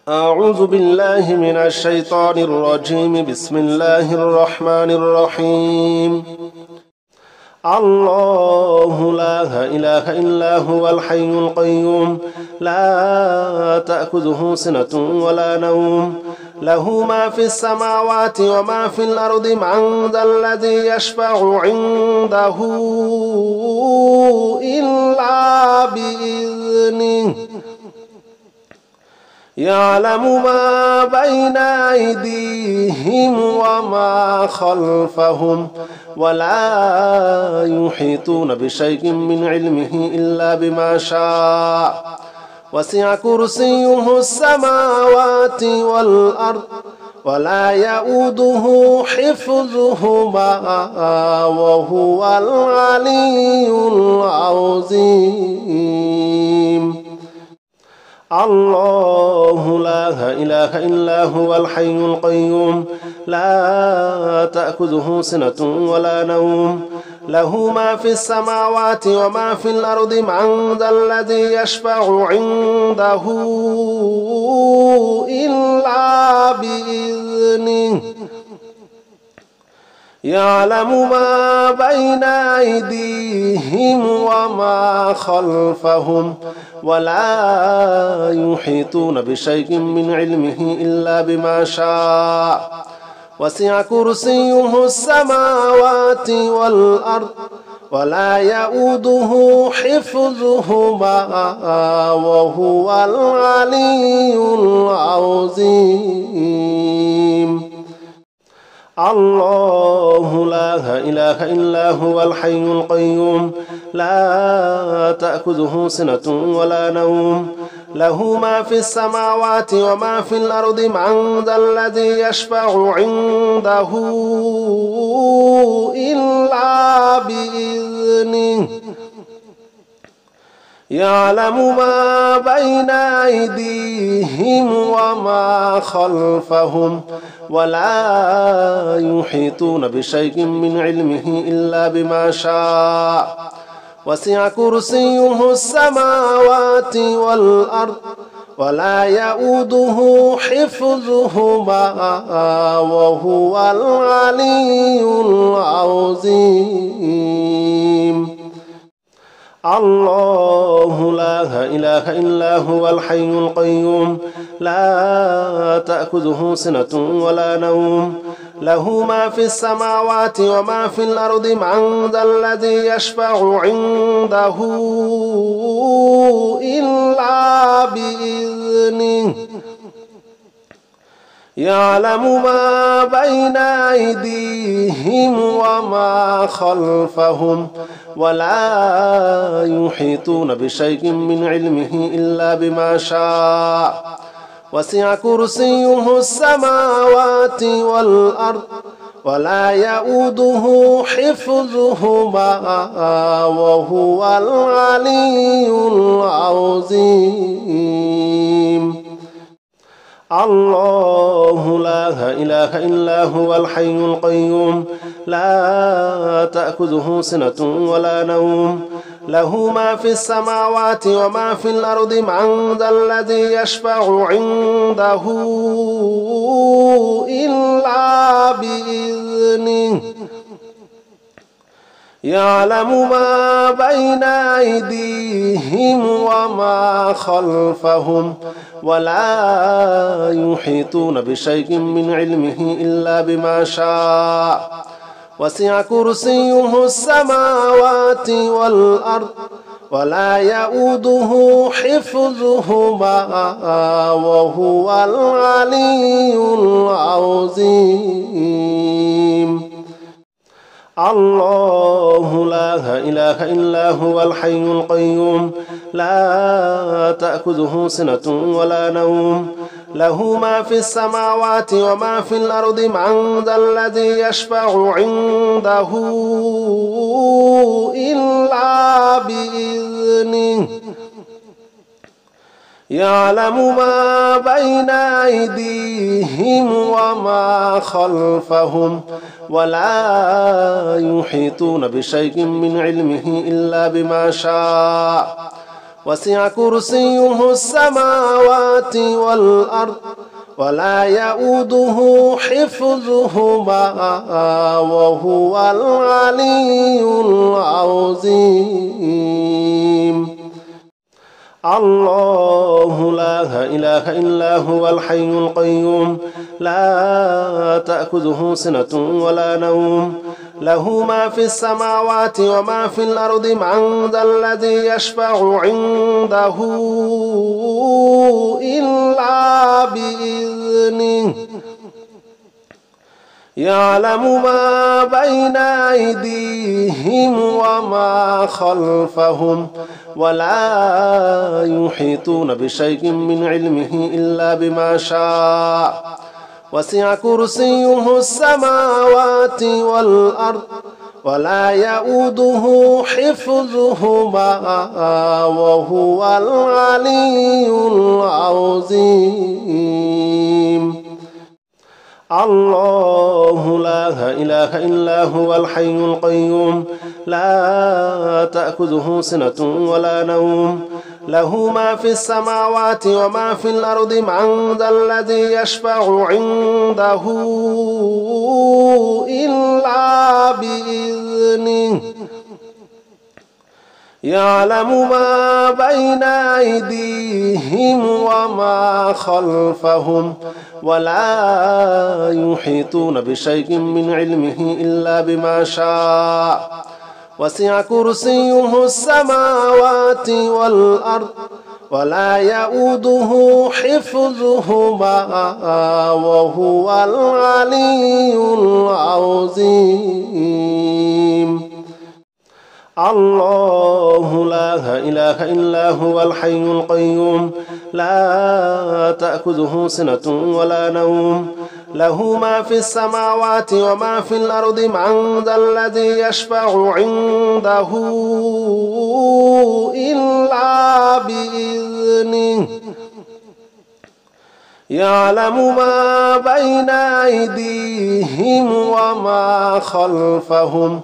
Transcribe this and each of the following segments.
أعوذ بالله من الشيطان الرجيم. بسم الله الرحمن الرحيم. الله لا إله إلا هو الحي القيوم لا تأخذه سنة ولا نوم له ما في السماوات وما في الأرض من ذا الذي يشفع عنده إلا بإذنه يعلم ما بين أيديهم وما خلفهم ولا يحيطون بشيء من علمه إلا بما شاء وسع كرسيه السماوات والأرض ولا يؤوده حفظهما وهو العلي العظيم. الله لا إله إلا هو الحي القيوم لا تأخذه سنة ولا نوم له ما في السماوات وما في الأرض من ذا الذي يشفع عنده إلا بإذنه يعلم ما بين أيديهم وما خلفهم ولا يحيطون بشيء من علمه إلا بما شاء وسع كرسيه السماوات والأرض ولا يؤوده حفظهما وهو العلي العظيم. الله لا إله إلا هو الحي القيوم لا تأخذه سنة ولا نوم له ما في السماوات وما في الأرض من ذا الذي يشفع عنده إلا بإذنه يعلم ما بين أيديهم وما خلفهم ولا يحيطون بشيء من علمه إلا بما شاء وسع كرسيه السماوات والأرض ولا يؤوده حفظهما وهو العلي العظيم. الله لا إله إلا هو الحي القيوم لا تأخذه سنة ولا نوم له ما في السماوات وما في الأرض من ذا الذي يشفع عنده إلا بإذنه يعلم ما بين أيديهم وما خلفهم ولا يحيطون بشيء من علمه إلا بما شاء وسع كرسيه السماوات والأرض ولا يؤوده حفظهما وهو العلي العظيم. الله لا إله إلا هو الحي القيوم لا تأخذه سنة ولا نوم له ما في السماوات وما في الأرض من ذا الذي يشفع عنده إلا بإذنه يعلم ما بين أيديهم وما خلفهم ولا يحيطون بشيء من علمه إلا بما شاء وسع كرسيه السماوات والأرض ولا يؤوده حفظهما وهو العلي العظيم. الله لا إله إلا هو الحي القيوم لا تأخذه سنة ولا نوم له ما في السماوات وما في الأرض من ذا الذي يشفع عنده إلا بإذنه يعلم ما بين أيديهم وما خلفهم ولا يحيطون بشيء من علمه إلا بما شاء وسع كرسيه السماوات والأرض ولا يؤوده حفظهما وهو العلي العظيم. الله لا إله إلا هو الحي القيوم لا تأخذه سنة ولا نوم له ما في السماوات وما في الأرض من ذا الذي يشفع عنده إلا بإذنه يعلم ما بين أيديهم وما خلفهم ولا يحيطون بشيء من علمه إلا بما شاء وسع كرسيه السماوات والأرض ولا يؤوده حفظهما وهو العلي العظيم. الله لا إله إلا هو الحي القيوم لا تأخذه سنة ولا نوم له ما في السماوات وما في الأرض من ذا الذي يشفع عنده إلا بإذنه يعلم ما بين أيديهم وما خلفهم ولا يحيطون بشيء من علمه إلا بما شاء وسع كرسيه السماوات والأرض ولا يؤوده حفظهما وهو العلي العظيم. الله لا إله إلا هو الحي القيوم لا تأخذه سنة ولا نوم له ما في السماوات وما في الأرض من ذا الذي يشفع عنده إلا بإذنه يعلم ما بين أيديهم وما خلفهم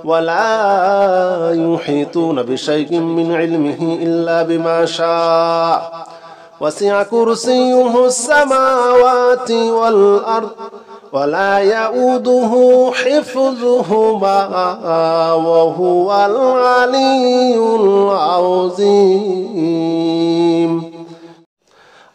ولا يحيطون بشيء من علمه إلا بما شاء وسع كرسيه السماوات والأرض ولا يؤوده حفظهما وهو العلي العظيم.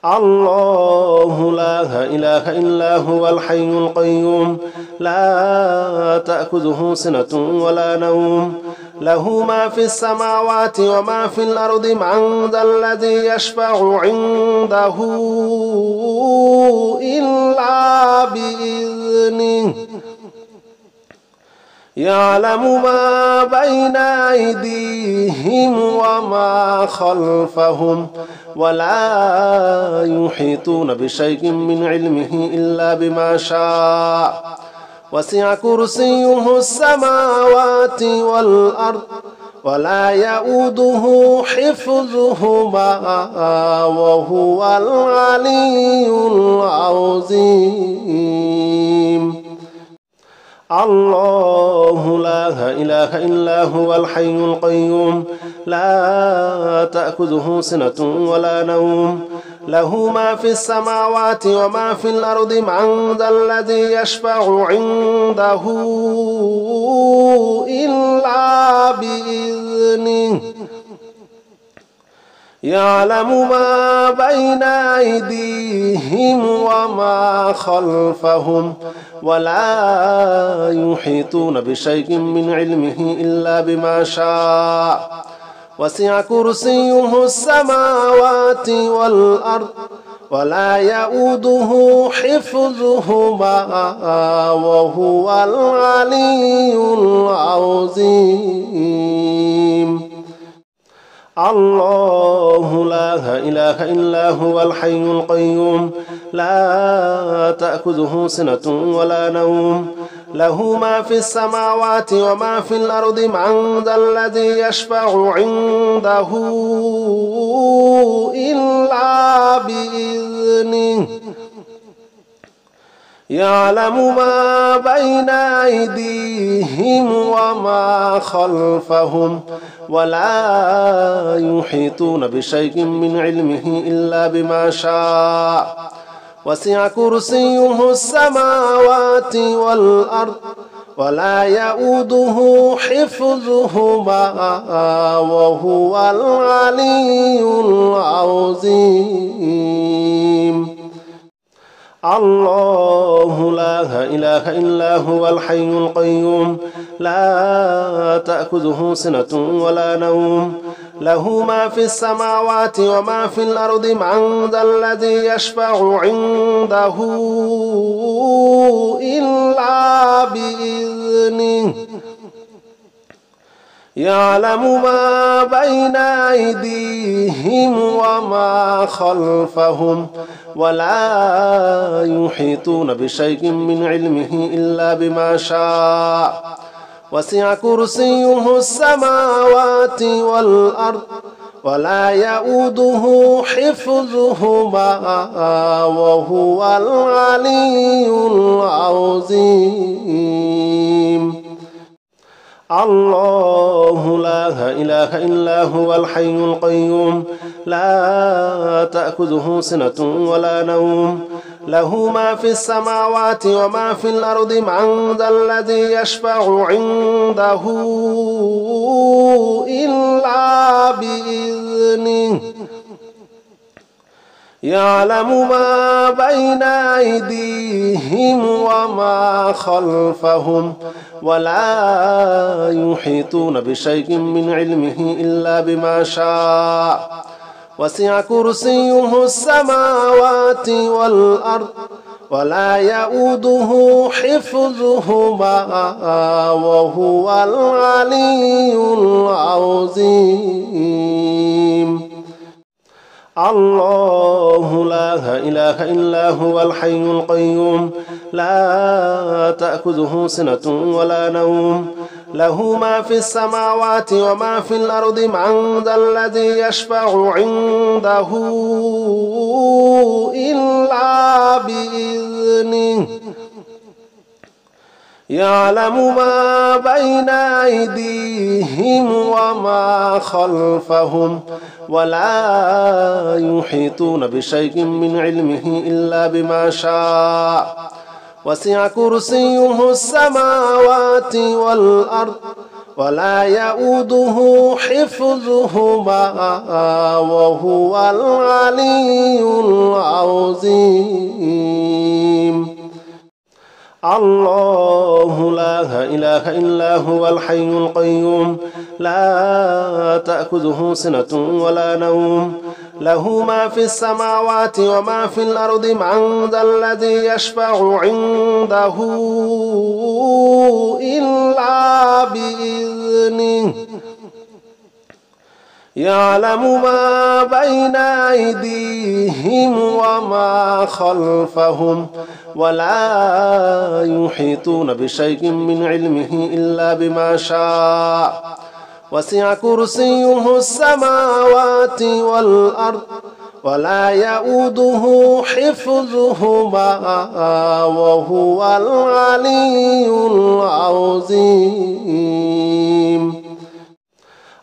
الله لا إله إلا هو الحي القيوم لا تأخذه سنة ولا نوم له ما في السماوات وما في الأرض من ذا الذي يشفع عنده إلا بإذنه يعلم ما بين أيديهم وما خلفهم ولا يحيطون بشيء من علمه إلا بما شاء وسع كرسيه السماوات والأرض ولا يؤوده حفظهما وهو العلي العظيم. الله لا إله إلا هو الحي القيوم لا تأخذه سنة ولا نوم له ما في السماوات وما في الأرض من ذا الذي يشفع عنده إلا بإذنه يعلم ما بين أيديهم وما خلفهم ولا يحيطون بشيء من علمه إلا بما شاء وسع كرسيه السماوات والأرض ولا يؤوده حفظهما وهو العلي العظيم. الله لا إله إلا هو الحي القيوم لا تأخذه سنة ولا نوم له ما في السماوات وما في الأرض من ذا الذي يشفع عنده إلا بإذنه يعلم ما بين أيديهم وما خلفهم ولا يحيطون بشيء من علمه إلا بما شاء وسع كرسيه السماوات والأرض ولا يؤوده حفظهما وهو العلي العظيم. الله لا إله إلا هو الحي القيوم لا تأخذه سنة ولا نوم له ما في السماوات وما في الأرض من ذا الذي يشفع عنده إلا بإذنه يعلم ما بين أيديهم وما خلفهم ولا يحيطون بشيء من علمه إلا بما شاء وسع كرسيه السماوات والأرض ولا يؤوده حفظهما وهو العلي العظيم. الله لا إله إلا هو الحي القيوم لا تأخذه سنة ولا نوم له ما في السماوات وما في الأرض من ذا الذي يشفع عنده إلا بإذنه يعلم ما بين أيديهم وما خلفهم ولا يحيطون بشيء من علمه إلا بما شاء وسع كرسيه السماوات والأرض ولا يؤوده حفظهما وهو العلي العظيم. الله لا إله إلا هو الحي القيوم لا تأخذه سنة ولا نوم له ما في السماوات وما في الأرض من ذا الذي يشفع عنده إلا بإذنه يعلم ما بين أيديهم وما خلفهم ولا يحيطون بشيء من علمه إلا بما شاء وسع كرسيه السماوات والأرض ولا يؤوده حفظهما وهو العلي العظيم. الله لا إله إلا هو الحي القيوم لا تأخذه سنة ولا نوم له ما في السماوات وما في الأرض من ذا الذي يشفع عنده إلا بإذنه يعلم ما بين أيديهم وما خلفهم ولا يحيطون بشيء من علمه إلا بما شاء وسع كرسيه السماوات والأرض ولا يؤوده حفظهما وهو العلي العظيم.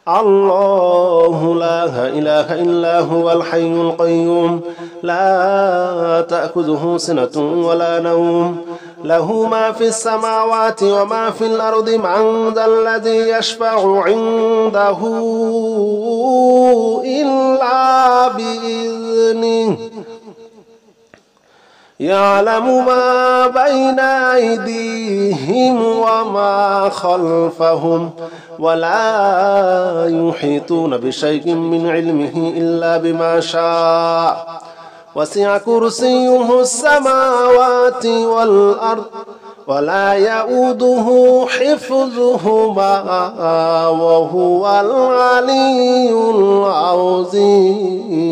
الله لا إله إلا هو الحي القيوم لا تأخذه سنة ولا نوم له ما في السماوات وما في الأرض من ذا الذي يشفع عنده إلا بإذنه يعلم ما بين أيديهم وما خلفهم ولا يحيطون بشيء من علمه إلا بما شاء وسع كرسيه السماوات والأرض ولا يؤوده حفظهما وهو العلي العظيم.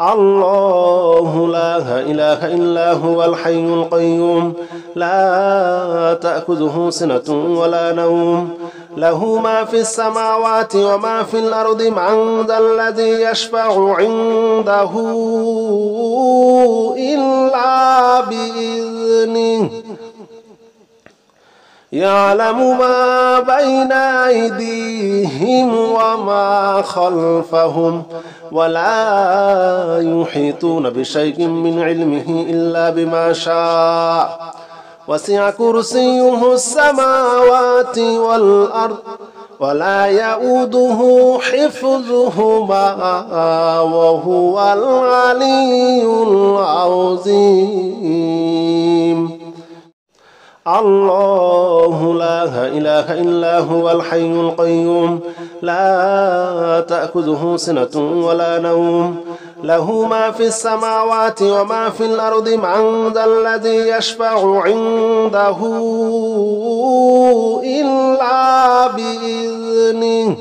الله لا إله إلا هو الحي القيوم لا تأخذه سنة ولا نوم له ما في السماوات وما في الأرض من ذا الذي يشفع عنده إلا بإذنه يعلم ما بين أيديهم وما خلفهم ولا يحيطون بشيء من علمه إلا بما شاء وسع كرسيه السماوات والأرض ولا يؤوده حفظهما وهو العلي العظيم الله لا إله إلا هو الحي القيوم لا تأخذه سنة ولا نوم له ما في السماوات وما في الأرض من ذا الذي يشفع عنده إلا بإذنه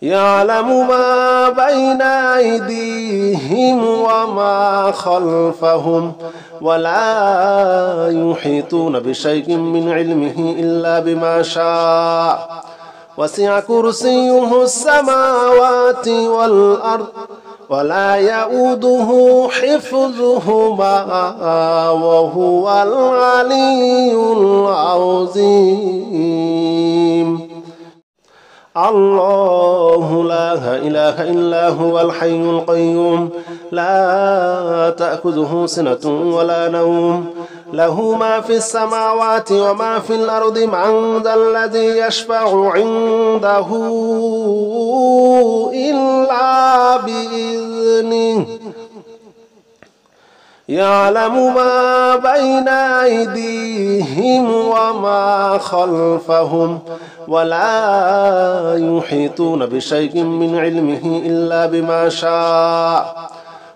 يعلم ما بين أيديهم وما خلفهم ولا يحيطون بشيء من علمه إلا بما شاء وسع كرسيه السماوات والأرض ولا يؤوده حفظهما وهو العلي العظيم الله لا إله إلا هو الحي القيوم لا تأخذه سنة ولا نوم له ما في السماوات وما في الأرض من ذا الذي يشفع عنده إلا بإذنه يعلم ما بين أيديهم وما خلفهم ولا يحيطون بشيء من علمه إلا بما شاء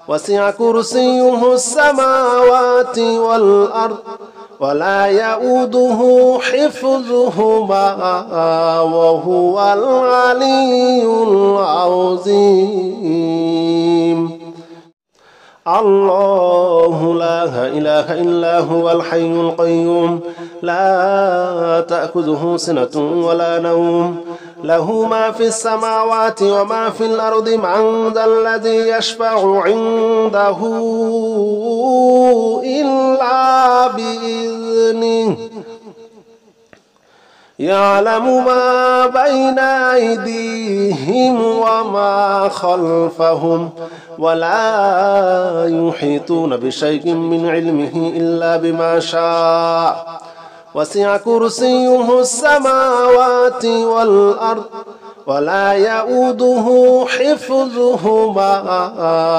وسع كرسيه السماوات والأرض ولا يؤوده حفظهما وهو العلي العظيم الله لا إله إلا هو الحي القيوم لا تأخذه سنة ولا نوم له ما في السماوات وما في الأرض من ذا الذي يشفع عنده إلا بإذنه يعلم ما بين أيديهم وما خلفهم ولا يحيطون بشيء من علمه إلا بما شاء وسع كرسيه السماوات والأرض ولا يؤوده حفظهما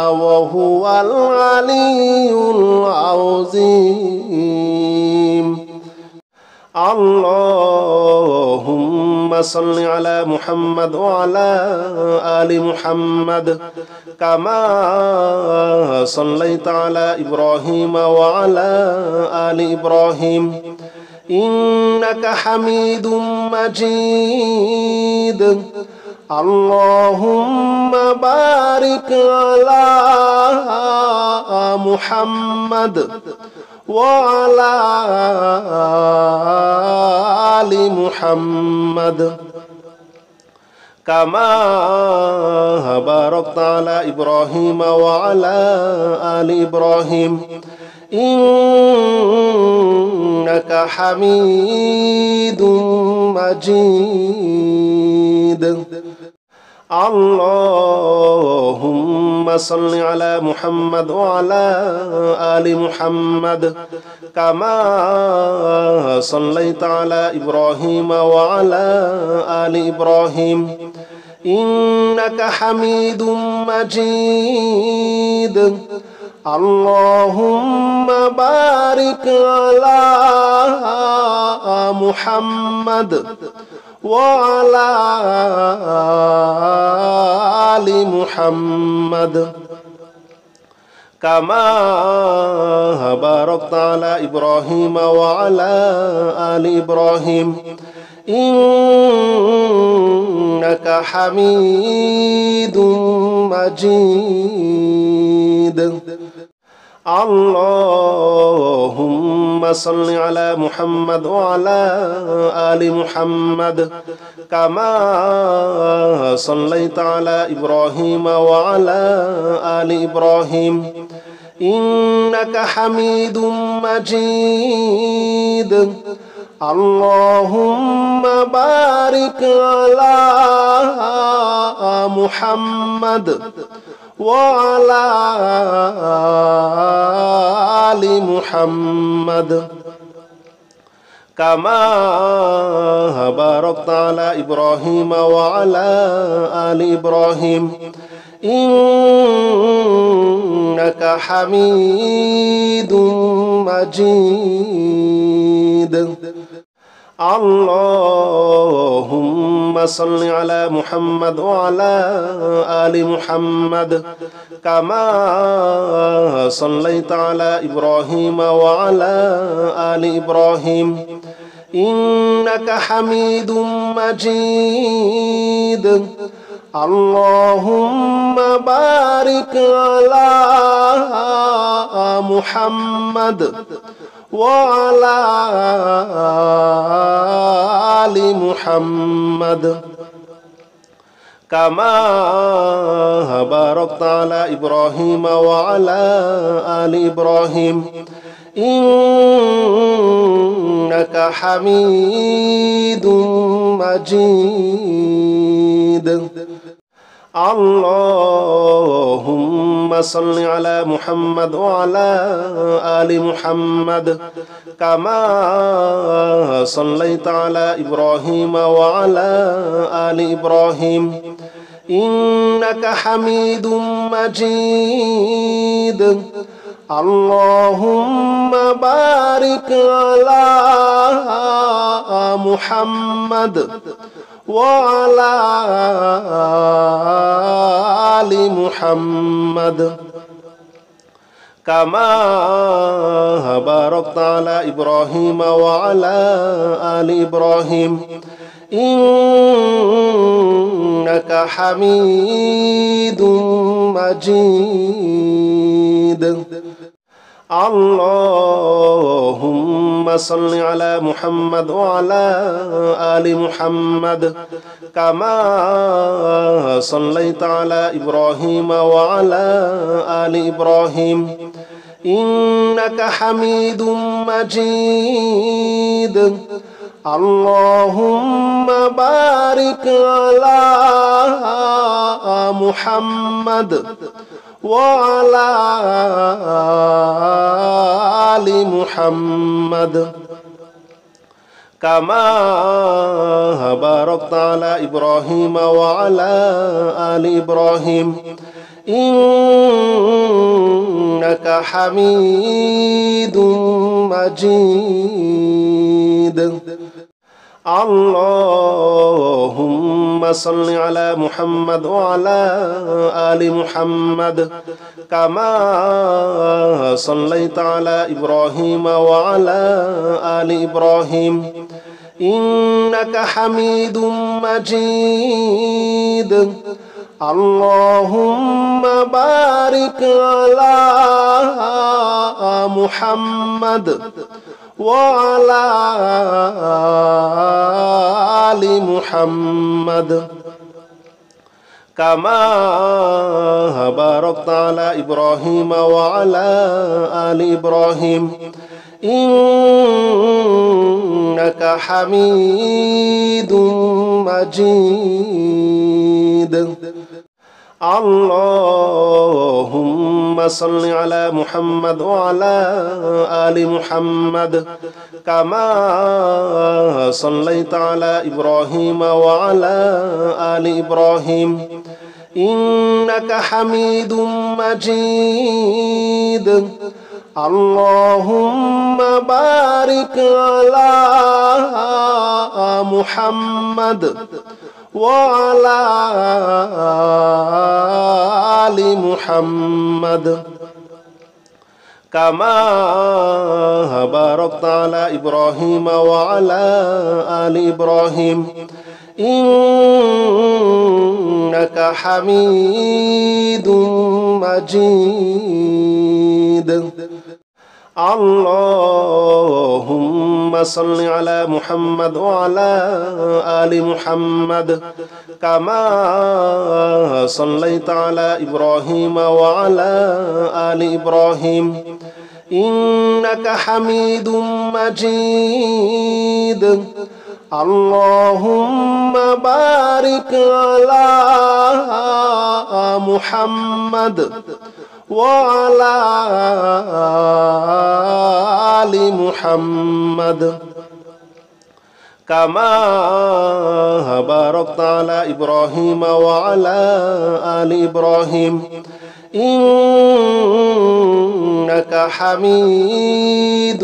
وهو العلي العظيم اللهم صل على محمد وعلى آل محمد كما صليت على إبراهيم وعلى آل إبراهيم إنك حميد مجيد اللهم بارك على محمد وعلى آل محمد كما باركت على إبراهيم وعلى آل إبراهيم إنك حميد مجيد اللهم صل على محمد وعلى آل محمد كما صليت على إبراهيم وعلى آل إبراهيم إنك حميد مجيد اللهم بارك على محمد وعلى آل محمد كما باركت على إبراهيم وعلى آل إبراهيم إنك حميد مجيد اللهم صل على محمد وعلى آل محمد كما صليت على إبراهيم وعلى آل إبراهيم إنك حميد مجيد اللهم بارك على محمد وعلى آل محمد كما باركت على إبراهيم وعلى آل إبراهيم إنك حميد مجيد اللهم صل على محمد وعلى آل محمد كما صليت على إبراهيم وعلى آل إبراهيم إنك حميد مجيد اللهم بارك على محمد وعلى آل محمد كما باركت على إبراهيم وعلى آل إبراهيم إنك حميد مجيد اللهم صل على محمد وعلى آل محمد كما صليت على إبراهيم وعلى آل إبراهيم إنك حميد مجيد اللهم بارك على محمد وعلى آل محمد كما باركت على إبراهيم وعلى آل إبراهيم إنك حميد مجيد اللهم صل على محمد وعلى آل محمد كما صليت على إبراهيم وعلى آل إبراهيم إنك حميد مجيد اللهم بارك على محمد وعلى آل محمد كما باركت على إبراهيم وعلى آل إبراهيم إنك حميد مجيد اللهم صل على محمد وعلى آل محمد كما صليت على إبراهيم وعلى آل إبراهيم إنك حميد مجيد اللهم بارك على محمد وعلى آل محمد كما باركت على إبراهيم وعلى آل إبراهيم إنك حميد مجيد اللهم صل على محمد وعلى آل محمد كما صليت على إبراهيم وعلى آل إبراهيم إنك حميد مجيد اللهم بارك على محمد وعلى آل محمد كما باركت على إبراهيم وعلى آل إبراهيم إنك حميد مجيد اللهم صل على محمد وعلى آل محمد كما صليت على إبراهيم وعلى آل إبراهيم إنك حميد مجيد اللهم بارك على محمد وعلى آل محمد كما باركت على إبراهيم وعلى آل إبراهيم إنك حميد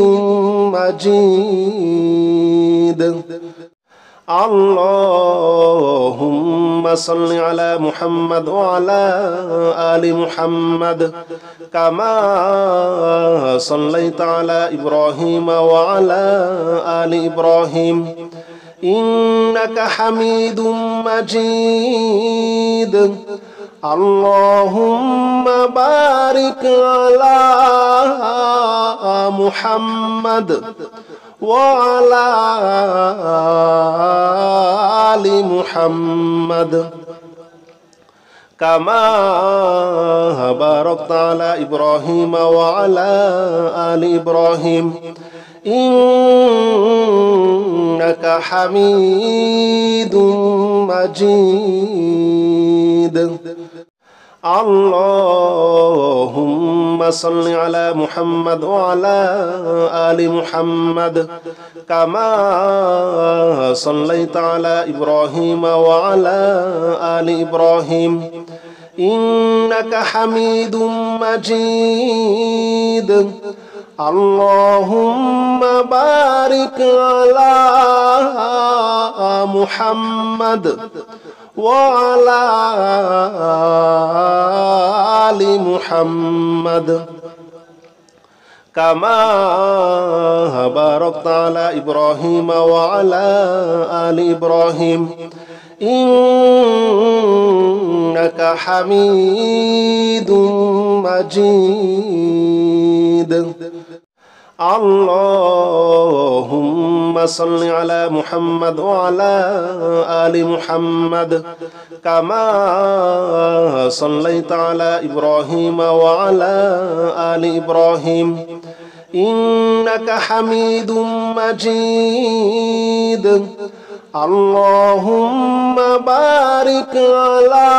مجيد اللهم صل على محمد وعلى آل محمد كما صليت على إبراهيم وعلى آل إبراهيم إنك حميد مجيد اللهم بارك على محمد وعلى آل محمد كما باركت على إبراهيم وعلى آل إبراهيم إنك حميد مجيد اللهم صل على محمد وعلى آل محمد كما صليت على إبراهيم وعلى آل إبراهيم إنك حميد مجيد اللهم بارك على محمد وعلى آل محمد كما باركت على إبراهيم وعلى آل إبراهيم إنك حميد مجيد اللهم صل على محمد وعلى آل محمد كما صليت على إبراهيم وعلى آل إبراهيم إنك حميد مجيد اللهم بارك على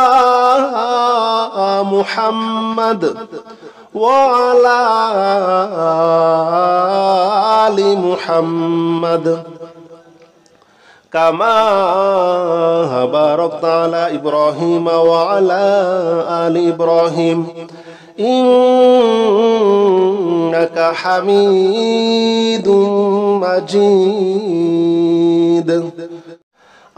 محمد وعلى آل محمد كما باركت على إبراهيم وعلى آل إبراهيم إنك حميد مجيد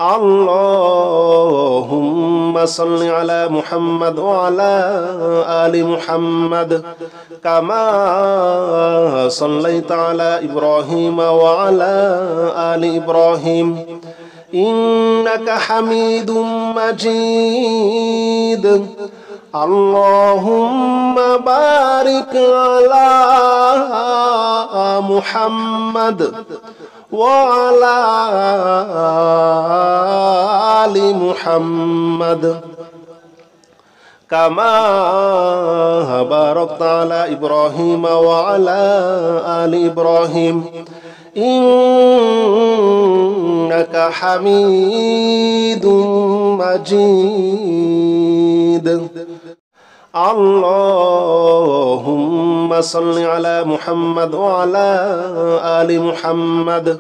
اللهم صل على محمد وعلى آل محمد كما صليت على إبراهيم وعلى آل إبراهيم إنك حميد مجيد اللهم بارك على محمد وعلى آل محمد كما باركت على إبراهيم وعلى آل إبراهيم إنك حميد مجيد اللهم صل على محمد وعلى آل محمد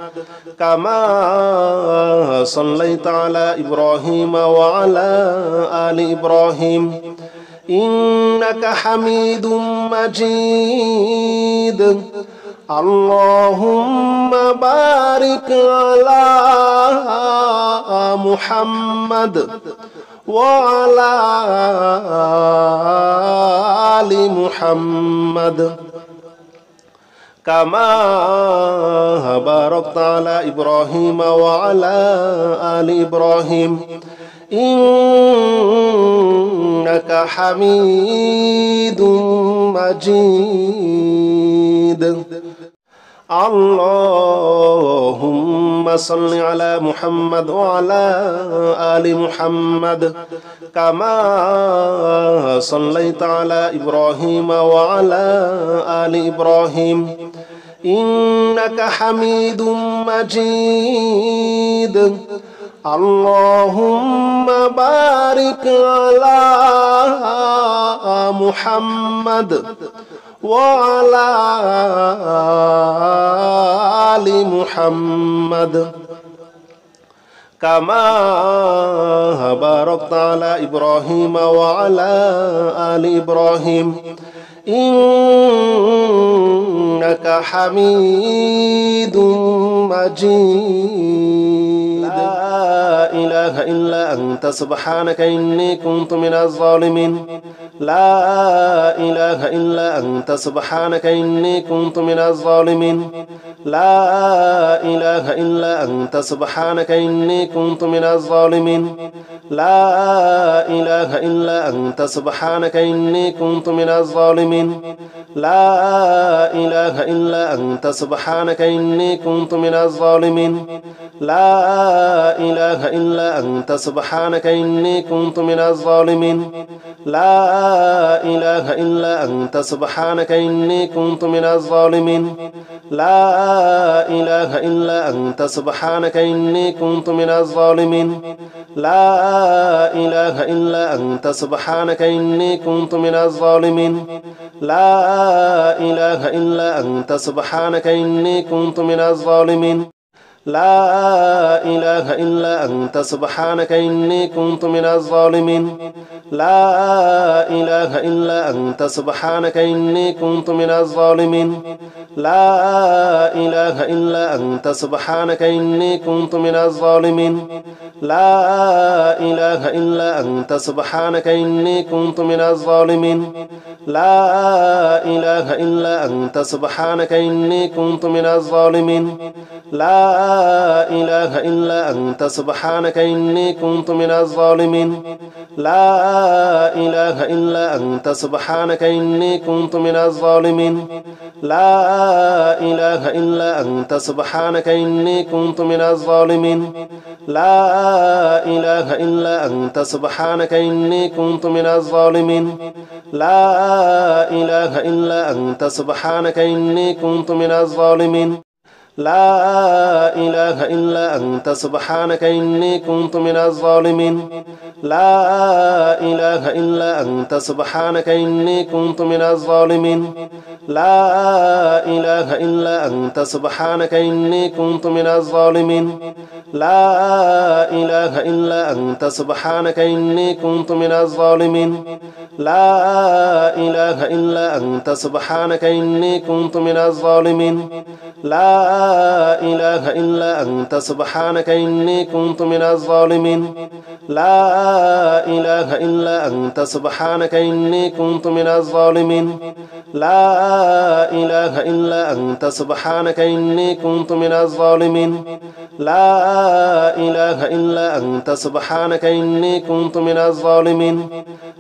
كما صليت على إبراهيم وعلى آل إبراهيم إنك حميد مجيد اللهم بارك على محمد وعلى آل محمد كما باركت على إبراهيم وعلى آل إبراهيم إنك حميد مجيد اللهم صل على محمد وعلى آل محمد كما صليت على إبراهيم وعلى آل إبراهيم إنك حميد مجيد. اللهم بارك على محمد وعلى آل محمد كما باركت على إبراهيم وعلى آل إبراهيم إنك حميد مجيد. لا إله إلا أنت سبحانك إني كنت من الظالمين. لا إله إلا أنت سبحانك إني كنت من الظالمين. لا إله إلا أنت سبحانك إني كنت من الظالمين. لا إله إلا أنت سبحانك إني كنت من الظالمين. لا إله إلا أنت سبحانك إني كنت من الظالمين. لا إله إلا أنت سبحانك إني كنت من الظالمين. لا إله إلا أنت سبحانك إني كنت من الظالمين. لا إله إلا أنت سبحانك إني كنت من الظالمين. لا إله إلا أنت سبحانك إني كنت من الظالمين. لا إله إلا أنت سبحانك إني كنت من الظالمين. لا إله إلا أنت سبحانك إني كنت من الظالمين. لا إله إلا أنت سبحانك إني كنت من الظالمين. لا إله إلا أنت سبحانك إني كنت من الظالمين. لا إله إلا أنت سبحانك إني كنت من الظالمين. لا إله إلا أنت سبحانك إني كنت من الظالمين. لا إله إلا أنت سبحانك إني كنت من الظالمين. لا إله إلا أنت سبحانك إني كنت من الظالمين. لا إله إلا أنت سبحانك إني كنت من الظالمين. لا إله إلا أنت سبحانك إني كنت من الظالمين. لا إله إلا أنت سبحانك إني كنت من الظالمين. لا إله إلا أنت سبحانك إني كنت من الظالمين. لا إله إلا أنت سبحانك إني كنت من الظالمين. لا إله إلا أنت سبحانك إني كنت من الظالمين. لا إله إلا أنت سبحانك إني كنت من الظالمين. لا إله إلا أنت سبحانك إني كنت من الظالمين. لا إله إلا أنت سبحانك إني كنت من الظالمين. لا إله إلا أنت سبحانك إني كنت من الظالمين. لا إله إلا أنت سبحانك إني كنت من الظالمين. لا إله إلا أنت سبحانك إني كنت من الظالمين.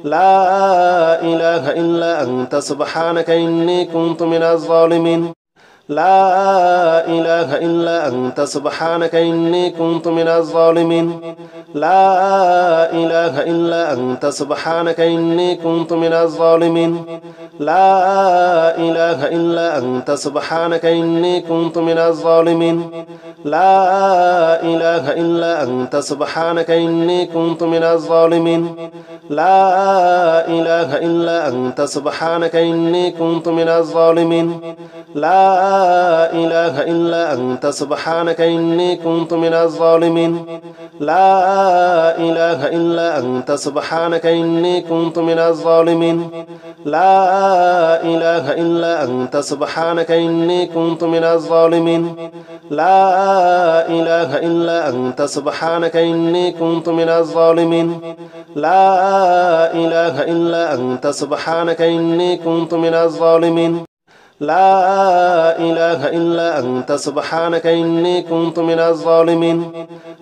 لا إله إلا أنت سبحانك إني كنت من الظالمين. لا إله إلا أنت سبحانك إني كنت من الظالمين. لا إله إلا أنت سبحانك إني كنت من الظالمين. لا إله إلا أنت سبحانك إني كنت من الظالمين. لا إله إلا أنت سبحانك إني كنت من الظالمين. لا إله إلا أنت سبحانك إني كنت من الظالمين. لا إله إلا أنت سبحانك إني كنت من الظالمين. لا إله إلا أنت سبحانك إني كنت من الظالمين. لا إله إلا أنت سبحانك إني كنت من الظالمين. لا إله إلا أنت سبحانك إني كنت من الظالمين. لا إله إلا أنت سبحانك إني كنت من الظالمين. لا إله إلا أنت سبحانك إني كنت من الظالمين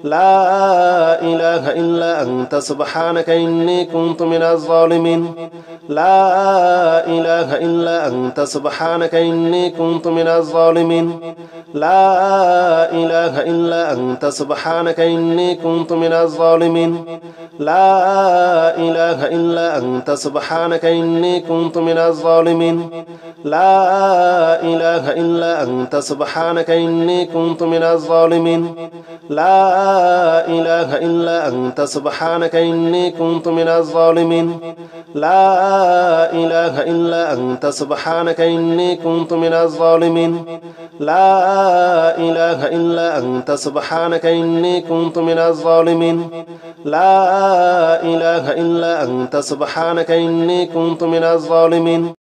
لا إله إلا أنت سبحانك إني كنت من الظالمين لا إله إلا أنت سبحانك إني كنت من الظالمين لا إله إلا أنت سبحانك إني كنت من الظالمين لا إله إلا أنت سبحانك إني كنت من الظالمين لا إله إلا أنت سبحانك إني كنت من الظالمين لا إله إلا أنت سبحانك إني كنت من الظالمين لا إله إلا أنت سبحانك إني كنت من الظالمين لا إله إلا أنت سبحانك إني كنت من الظالمين لا إله إلا أنت سبحانك إني كنت من الظالمين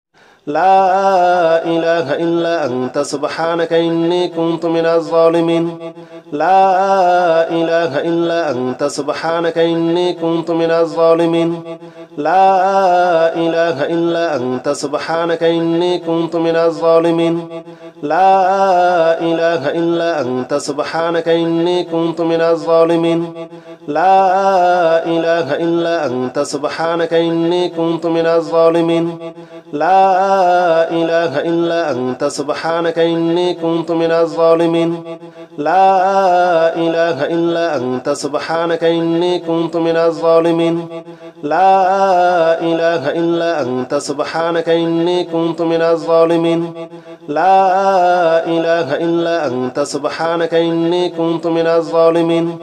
لا إله إلا أنت سبحانك إني كنت من الظالمين لا إله إلا أنت سبحانك إني كنت من الظالمين لا إله إلا أنت سبحانك إني كنت من الظالمين لا إله إلا أنت سبحانك إني كنت من الظالمين لا إله إلا أنت سبحانك إني كنت من الظالمين لا إله إلا أنت سبحانك إني كنت من الظالمين لا إله إلا أنت سبحانك إني كنت من الظالمين لا إله إلا أنت سبحانك إني كنت من الظالمين لا إله إلا أنت سبحانك إني كنت من الظالمين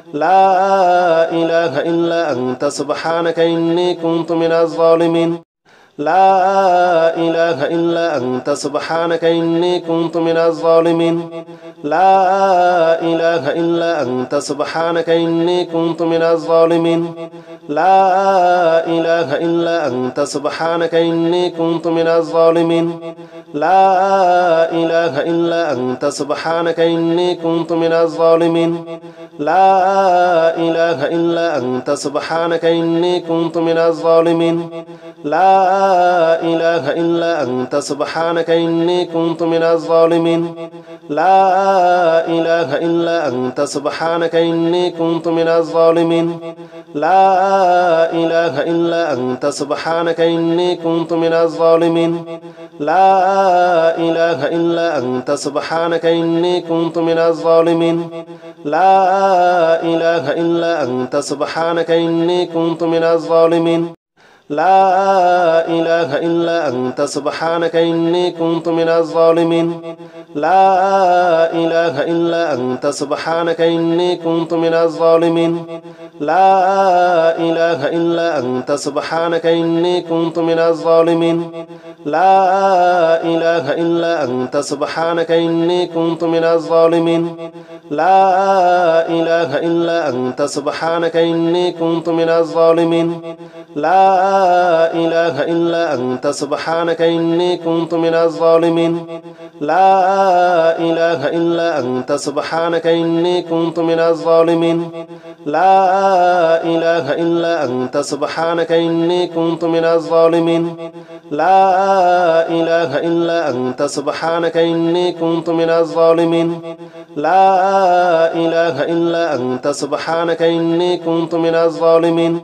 لا إله إلا أنت سبحانك إني كنت من الظالمين لا إله إلا أنت سبحانك إني كنت من الظالمين لا إله إلا أنت سبحانك إني كنت من الظالمين لا إله إلا أنت سبحانك إني كنت من الظالمين لا إله إلا أنت سبحانك إني كنت من الظالمين لا إله إلا أنت سبحانك إني كنت من الظالمين لا إله إلا أنت سبحانك إني كنت من الظالمين لا إله إلا أنت سبحانك إني كنت من الظالمين لا إله إلا أنت سبحانك إني كنت من الظالمين لا إله إلا أنت سبحانك إني كنت من الظالمين لا إله إلا أنت سبحانك إني كنت من الظالمين لا إله إلا أنت سبحانك إني كنت من الظالمين لا إله إلا أنت سبحانك إني كنت من الظالمين لا إله إلا أنت سبحانك إني كنت من الظالمين لا إله إلا أنت سبحانك إني كنت من الظالمين لا إله إلا أنت سبحانك إني كنت من الظالمين لا إله إلا أنت سبحانك إني كنت من الظالمين لا إله إلا أنت سبحانك إني كنت من الظالمين لا إله إلا أنت سبحانك إني كنت من الظالمين لا إله إلا أنت سبحانك إني كنت من الظالمين لا إله إلا أنت سبحانك إني كنت من الظالمين